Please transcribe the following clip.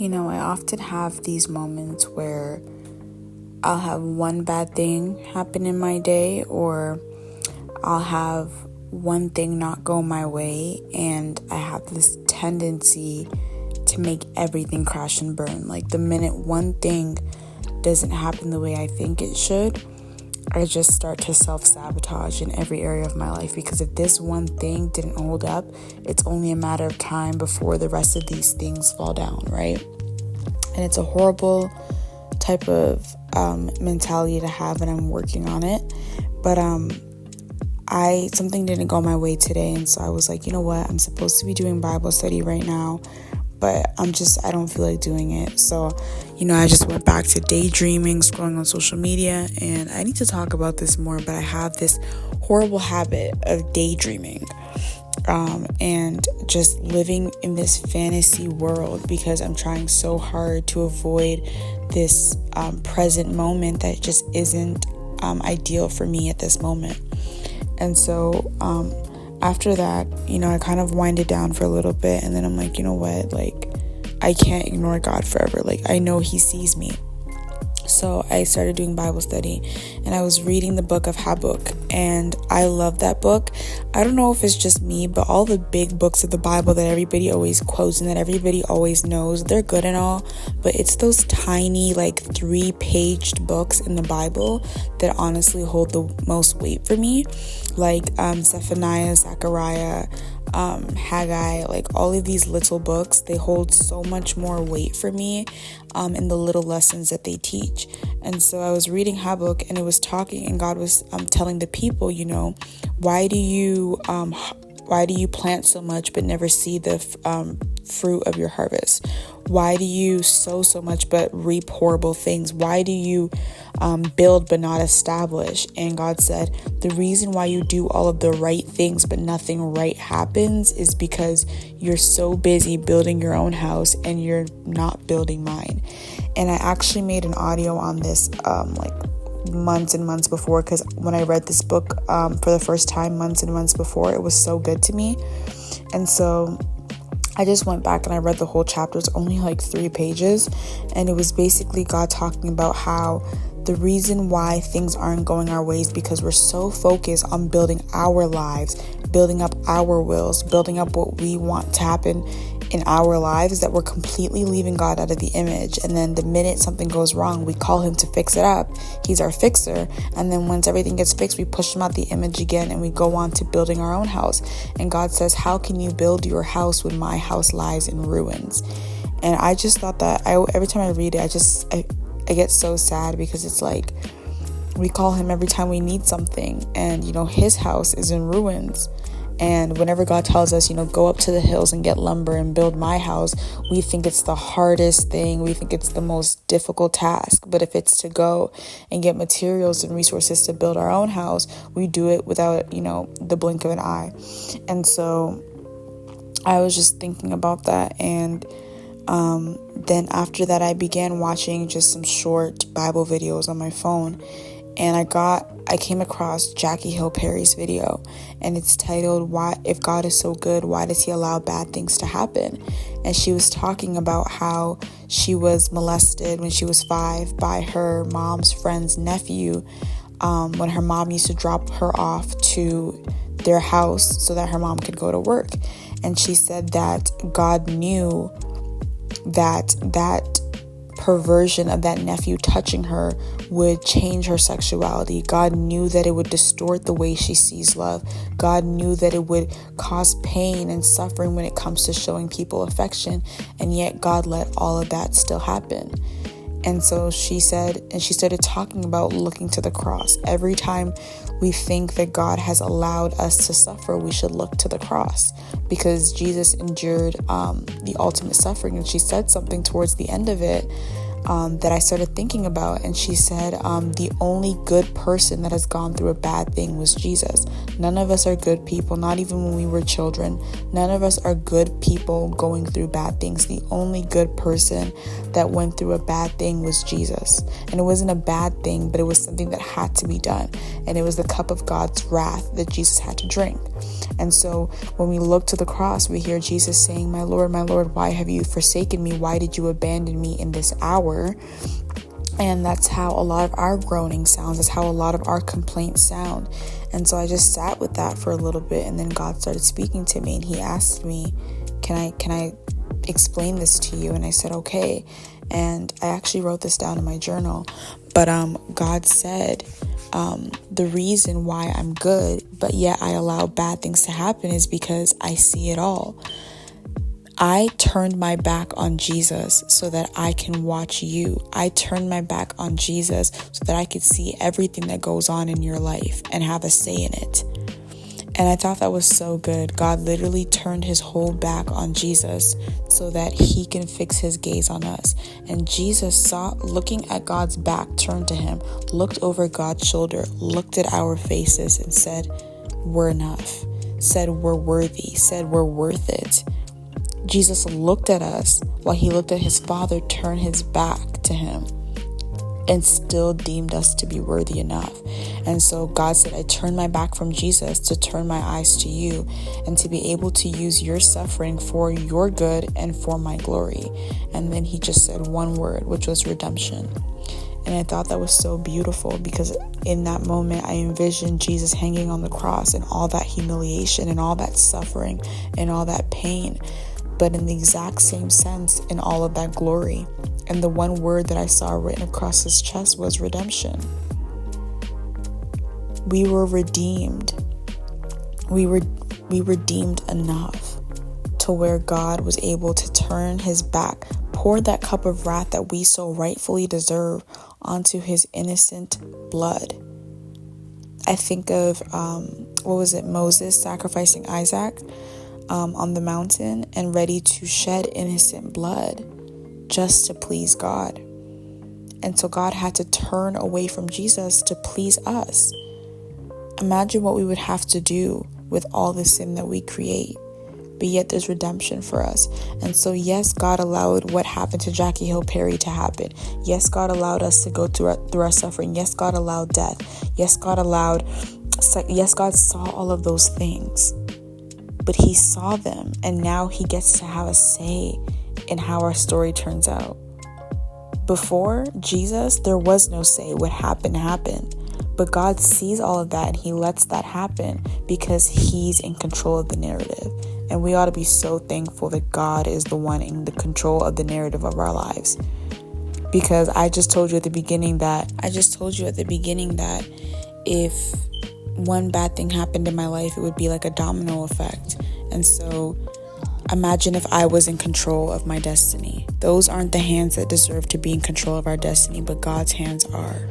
I often have these moments where I'll have one bad thing happen in my day, or I'll have one thing not go my way, and I have this tendency to make everything crash and burn. Like the minute one thing doesn't happen the way I think it should, I just start to self-sabotage in every area of my life, because if this one thing didn't hold up, it's only a matter of time before the rest of these things fall down, right? And it's a horrible type of mentality to have, and I'm working on it. But something didn't go my way today, and so I was like, you know what? I'm supposed to be doing Bible study right now, but I don't feel like doing it. So, I just went back to daydreaming, scrolling on social media, and I need to talk about this more, but I have this horrible habit of daydreaming. And just living in this fantasy world, because I'm trying so hard to avoid this present moment that just isn't ideal for me at this moment. And so after that, I kind of wind it down for a little bit, and then I'm like, you know what, like, I can't ignore God forever. Like, I know He sees me. So I started doing Bible study, and I was reading the book of Habakkuk, and I love that book. I don't know if it's just me, but all the big books of the Bible that everybody always quotes and that everybody always knows, they're good and all, but it's those tiny, like 3-paged books in the Bible that honestly hold the most weight for me, like Zephaniah, Zechariah, Haggai, like all of these little books. They hold so much more weight for me in the little lessons that they teach. And so I was reading Habakkuk, and it was talking, and God was telling the people, why do you plant so much but never see the fruit of your harvest? Why do you sow so much but reap horrible things? Why do you build but not establish? And God said, the reason why you do all of the right things but nothing right happens is because you're so busy building your own house and you're not building mine. And I actually made an audio on this months and months before, because when I read this book for the first time months and months before, it was so good to me. And so I just went back and I read the whole chapter. It's only like 3 pages, and it was basically God talking about how the reason why things aren't going our ways because we're so focused on building our lives, building up our wills, building up what we want to happen in our lives, that we're completely leaving God out of the image. And then the minute something goes wrong, we call Him to fix it up. He's our fixer. And then once everything gets fixed, we push Him out the image again, and we go on to building our own house. And God says, how can you build your house when my house lies in ruins? And I just thought that every time I read it, I get so sad, because it's like we call Him every time we need something, and His house is in ruins. And whenever God tells us, go up to the hills and get lumber and build my house, we think it's the hardest thing. We think it's the most difficult task. But if it's to go and get materials and resources to build our own house, we do it without, the blink of an eye. And so I was just thinking about that. And then after that, I began watching just some short Bible videos on my phone. And I came across Jackie Hill Perry's video, and it's titled, "Why, if God is so good, why does He allow bad things to happen?" And she was talking about how she was molested when she was 5 by her mom's friend's nephew, when her mom used to drop her off to their house so that her mom could go to work. And she said that God knew that perversion of that nephew touching her would change her sexuality. God knew that it would distort the way she sees love. God knew that it would cause pain and suffering when it comes to showing people affection, and yet God let all of that still happen. And so she said, and she started talking about looking to the cross. Every time we think that God has allowed us to suffer, we should look to the cross, because Jesus endured the ultimate suffering. And she said something towards the end of it that I started thinking about. And she said, the only good person that has gone through a bad thing was Jesus. None of us are good people, not even when we were children. None of us are good people going through bad things. The only good person that went through a bad thing was Jesus. And it wasn't a bad thing, but it was something that had to be done. And it was the cup of God's wrath that Jesus had to drink. And so when we look to the cross, we hear Jesus saying, my Lord, why have you forsaken me? Why did you abandon me in this hour? And that's how a lot of our groaning sounds. That's how a lot of our complaints sound. And so I just sat with that for a little bit, and then God started speaking to me, and he asked me, can I explain this to you? And I said, okay. And I actually wrote this down in my journal. But God said, the reason why I'm good, but yet I allow bad things to happen is because I see it all. I turned my back on Jesus so that I can watch you. I turned my back on Jesus so that I could see everything that goes on in your life and have a say in it. And I thought that was so good. God literally turned his whole back on Jesus so that he can fix his gaze on us. And Jesus saw, looking at God's back, turned to him, looked over God's shoulder, looked at our faces and said, we're enough, said we're worthy, said we're worth it. Jesus looked at us while he looked at his Father turn his back to him, and still deemed us to be worthy enough. And so God said, I turned my back from Jesus to turn my eyes to you and to be able to use your suffering for your good and for my glory. And then he just said one word, which was redemption. And I thought that was so beautiful, because in that moment I envisioned Jesus hanging on the cross and all that humiliation and all that suffering and all that pain, but in the exact same sense, in all of that glory. And the one word that I saw written across his chest was redemption. We were redeemed. We were redeemed enough to where God was able to turn his back, pour that cup of wrath that we so rightfully deserve onto his innocent blood. I think of, Moses sacrificing Isaac on the mountain and ready to shed innocent blood just to please God. And so God had to turn away from Jesus to please us. Imagine what we would have to do with all the sin that we create. But yet there's redemption for us. And so yes, God allowed what happened to Jackie Hill Perry to happen. Yes, God allowed us to go through our suffering. Yes, God allowed death. Yes, God saw all of those things. But he saw them, and now he gets to have a say in how our story turns out. Before Jesus, there was no say. What happened. But God sees all of that, and he lets that happen because he's in control of the narrative. And we ought to be so thankful that God is the one in the control of the narrative of our lives. Because I just told you at the beginning that if one bad thing happened in my life, it would be like a domino effect. And so imagine if I was in control of my destiny. Those aren't the hands that deserve to be in control of our destiny, but God's hands are.